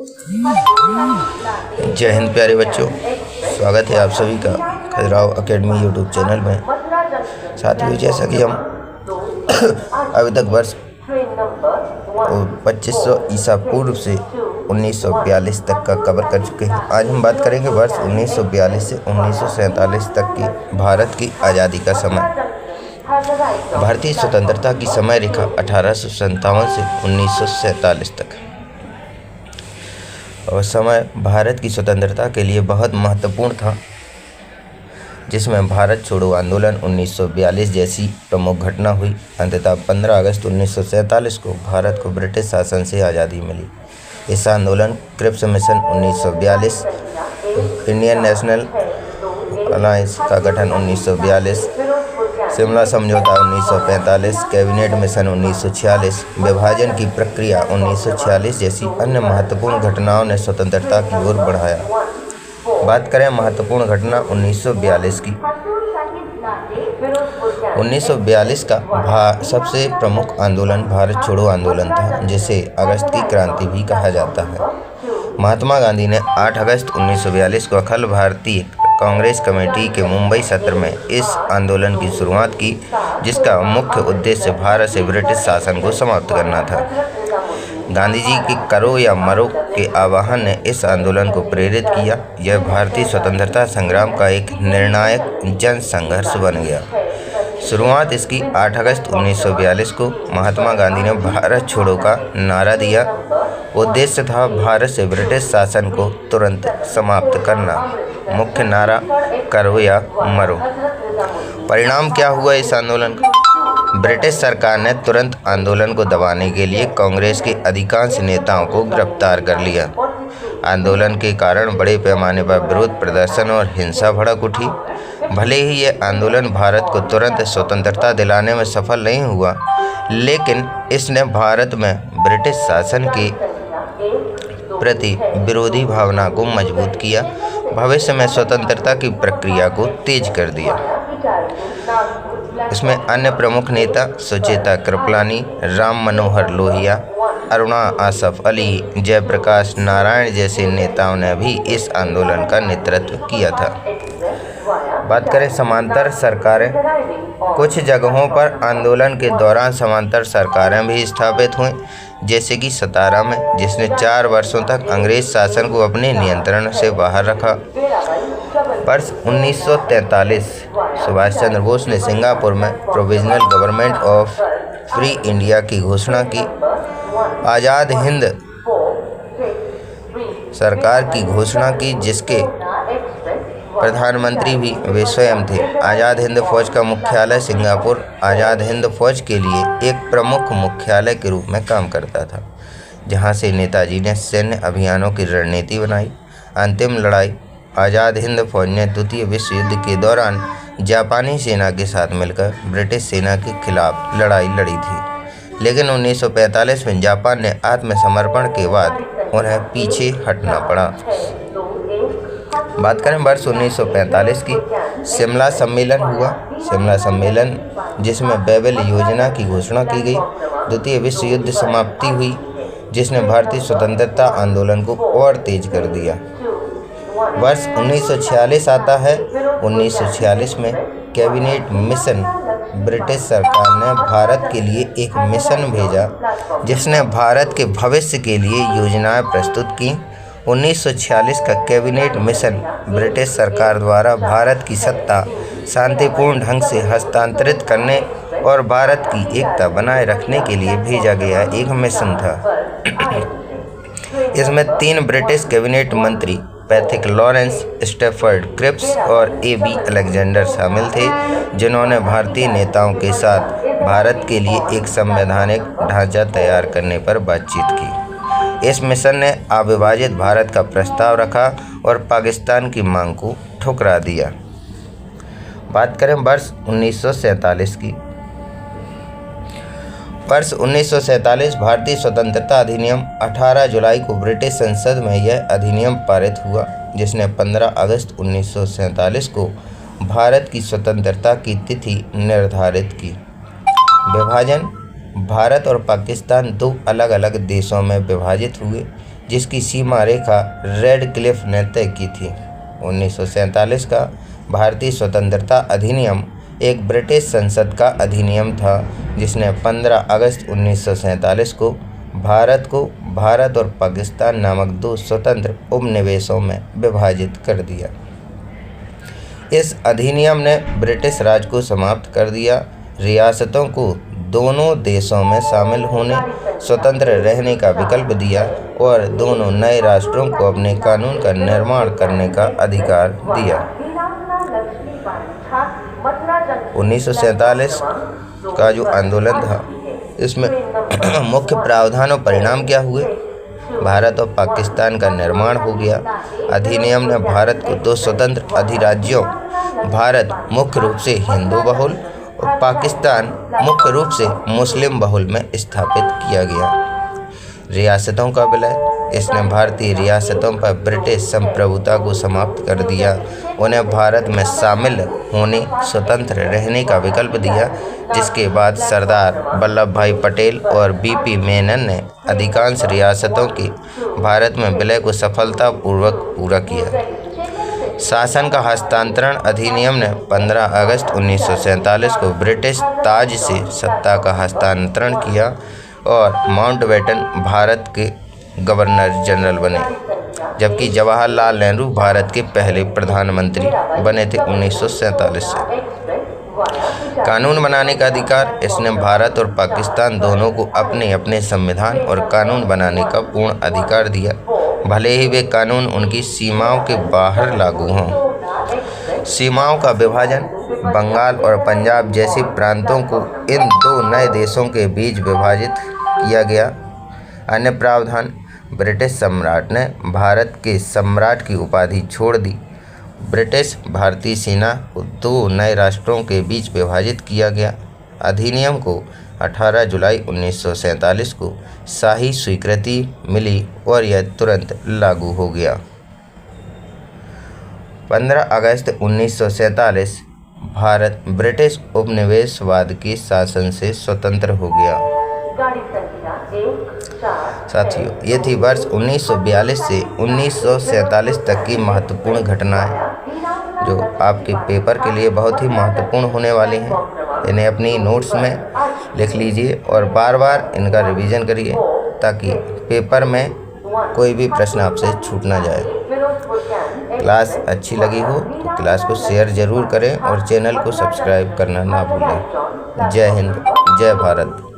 जय हिंद प्यारे बच्चों, स्वागत है आप सभी का खजुराहो एकेडमी यूट्यूब चैनल में। साथियों, जैसा कि हम अभी तक वर्ष 2500 ईसा पूर्व से 1942 तक का कवर कर चुके हैं। आज हम बात करेंगे वर्ष 1942 से 1947 तक की भारत की आज़ादी का समय। भारतीय स्वतंत्रता की समय रेखा 1857 से 1947 तक। और समय भारत की स्वतंत्रता के लिए बहुत महत्वपूर्ण था, जिसमें भारत छोड़ो आंदोलन 1942 जैसी प्रमुख घटना हुई। अंततः 15 अगस्त 1947 को भारत को ब्रिटिश शासन से आज़ादी मिली। इस आंदोलन Cripps Mission 1942, Indian National Alliance का गठन 1942, शिमला समझौता 1945, कैबिनेट मिशन 1946, विभाजन की प्रक्रिया 1946 जैसी अन्य महत्वपूर्ण घटनाओं ने स्वतंत्रता की ओर बढ़ाया। बात करें महत्वपूर्ण घटना 1942 की। 1942 का सबसे प्रमुख आंदोलन भारत छोड़ो आंदोलन था, जिसे अगस्त की क्रांति भी कहा जाता है। महात्मा गांधी ने 8 अगस्त 1942 को अखिल भारतीय कांग्रेस कमेटी के मुंबई सत्र में इस आंदोलन की शुरुआत की, जिसका मुख्य उद्देश्य भारत से ब्रिटिश शासन को समाप्त करना था। गांधी जी के करो या मरो के आह्वान ने इस आंदोलन को प्रेरित किया। यह भारतीय स्वतंत्रता संग्राम का एक निर्णायक जन संघर्ष बन गया। शुरुआत इसकी 8 अगस्त 1942 को महात्मा गांधी ने भारत छोड़ो का नारा दिया। उद्देश्य था भारत से ब्रिटिश शासन को तुरंत समाप्त करना। मुख्य नारा करो या मरो। परिणाम क्या हुआ इस आंदोलन का? ब्रिटिश सरकार ने तुरंत आंदोलन को दबाने के लिए कांग्रेस के अधिकांश नेताओं को गिरफ्तार कर लिया। आंदोलन के कारण बड़े पैमाने पर विरोध प्रदर्शन और हिंसा भड़क उठी। भले ही यह आंदोलन भारत को तुरंत स्वतंत्रता दिलाने में सफल नहीं हुआ, लेकिन इसने भारत में ब्रिटिश शासन के प्रति विरोधी भावना को मजबूत किया। भविष्य में स्वतंत्रता की प्रक्रिया को तेज कर दिया। इसमें अन्य प्रमुख नेता सुचेता कृपलानी, राम मनोहर लोहिया, अरुणा आसफ अली, जयप्रकाश नारायण जैसे नेताओं ने भी इस आंदोलन का नेतृत्व किया था। बात करें समांतर सरकारें। कुछ जगहों पर आंदोलन के दौरान समांतर सरकारें भी स्थापित हुईं, जैसे कि सतारा में, जिसने 4 वर्षों तक अंग्रेज शासन को अपने नियंत्रण से बाहर रखा। वर्ष 1943 सुभाष चंद्र बोस ने सिंगापुर में provisional government of free India की घोषणा की। आज़ाद हिंद सरकार की घोषणा की, जिसके प्रधानमंत्री भी वे स्वयं थे। आज़ाद हिंद फौज का मुख्यालय सिंगापुर आज़ाद हिंद फौज के लिए एक प्रमुख मुख्यालय के रूप में काम करता था, जहां से नेताजी ने सैन्य अभियानों की रणनीति बनाई। अंतिम लड़ाई आज़ाद हिंद फौज ने द्वितीय विश्व युद्ध के दौरान जापानी सेना के साथ मिलकर ब्रिटिश सेना के खिलाफ लड़ाई लड़ी थी, लेकिन 1945 में जापान ने आत्मसमर्पण के बाद उन्हें पीछे हटना पड़ा। बात करें वर्ष 1945 की। शिमला सम्मेलन हुआ। शिमला सम्मेलन, जिसमें बेबल योजना की घोषणा की गई। द्वितीय विश्व युद्ध समाप्ति हुई, जिसने भारतीय स्वतंत्रता आंदोलन को और तेज कर दिया। वर्ष 1946 आता है। 1946 में कैबिनेट मिशन, ब्रिटिश सरकार ने भारत के लिए एक मिशन भेजा, जिसने भारत के भविष्य के लिए योजनाएं प्रस्तुत की। 1946 का कैबिनेट मिशन ब्रिटिश सरकार द्वारा भारत की सत्ता शांतिपूर्ण ढंग से हस्तांतरित करने और भारत की एकता बनाए रखने के लिए भेजा गया एक मिशन था। इसमें 3 ब्रिटिश कैबिनेट मंत्री पैथिक लॉरेंस, स्टैफर्ड क्रिप्स और A.B. अलेक्जेंडर शामिल थे, जिन्होंने भारतीय नेताओं के साथ भारत के लिए एक संवैधानिक ढांचा तैयार करने पर बातचीत की। इस मिशन ने अविभाजित भारत का प्रस्ताव रखा और पाकिस्तान की मांग को ठुकरा दिया। बात करें वर्ष 1947 की। वर्ष 1947 भारतीय स्वतंत्रता अधिनियम। 18 जुलाई को ब्रिटिश संसद में यह अधिनियम पारित हुआ, जिसने 15 अगस्त 1947 को भारत की स्वतंत्रता की तिथि निर्धारित की। विभाजन। भारत और पाकिस्तान 2 अलग अलग देशों में विभाजित हुए। जिसकी सीमा रेखा रेड क्लिफ ने तय की थी। 1947 का भारतीय स्वतंत्रता अधिनियम एक ब्रिटिश संसद का अधिनियम था जिसने 15 अगस्त 1947 को भारत और पाकिस्तान नामक दो स्वतंत्र उपनिवेशों में विभाजित कर दिया। इस अधिनियम ने ब्रिटिश राज को समाप्त कर दिया, रियासतों को दोनों देशों में शामिल होने, स्वतंत्र रहने का विकल्प दिया और दोनों नए राष्ट्रों को अपने कानून का निर्माण करने का अधिकार दिया। 1947 का जो आंदोलन था इसमें मुख्य प्रावधान और परिणाम क्या हुए? भारत और पाकिस्तान का निर्माण हो गया। अधिनियम ने भारत को दो स्वतंत्र अधिराज्यों, भारत मुख्य रूप से हिंदू बहुल और पाकिस्तान मुख्य रूप से मुस्लिम बहुल में स्थापित किया गया। रियासतों का विलय, इसने भारतीय रियासतों पर ब्रिटिश संप्रभुता को समाप्त कर दिया, उन्हें भारत में शामिल होने, स्वतंत्र रहने का विकल्प दिया, जिसके बाद सरदार वल्लभ भाई पटेल और बीपी मेनन ने अधिकांश रियासतों के भारत में विलय को सफलतापूर्वक पूरा किया। शासन का हस्तांतरण अधिनियम ने 15 अगस्त 1947 को ब्रिटिश ताज से सत्ता का हस्तांतरण किया और माउंटबेटन भारत के गवर्नर जनरल बने, जबकि जवाहरलाल नेहरू भारत के पहले प्रधानमंत्री बने थे 1947 से। कानून बनाने का अधिकार, इसने भारत और पाकिस्तान दोनों को अपने अपने संविधान और कानून बनाने का पूर्ण अधिकार दिया, भले ही वे कानून उनकी सीमाओं के बाहर लागू हों। सीमाओं का विभाजन, बंगाल और पंजाब जैसे प्रांतों को इन दो नए देशों के बीच विभाजित किया गया। अन्य प्रावधान, ब्रिटिश सम्राट ने भारत के सम्राट की उपाधि छोड़ दी। ब्रिटिश भारतीय सेना को दो नए राष्ट्रों के बीच विभाजित किया गया। अधिनियम को 18 जुलाई 1947 को शाही स्वीकृति मिली और यह तुरंत लागू हो गया। 15 अगस्त 1947 भारत ब्रिटिश उपनिवेशवाद के शासन से स्वतंत्र हो गया। साथियों, ये थी वर्ष 1942 से 1947 तक की महत्वपूर्ण घटनाएं जो आपके पेपर के लिए बहुत ही महत्वपूर्ण होने वाली हैं। इन्हें अपनी नोट्स में लिख लीजिए और बार बार इनका रिवीजन करिए ताकि पेपर में कोई भी प्रश्न आपसे छूट ना जाए। क्लास अच्छी लगी हो तो क्लास को शेयर ज़रूर करें और चैनल को सब्सक्राइब करना ना भूलें। जय हिंद, जय भारत।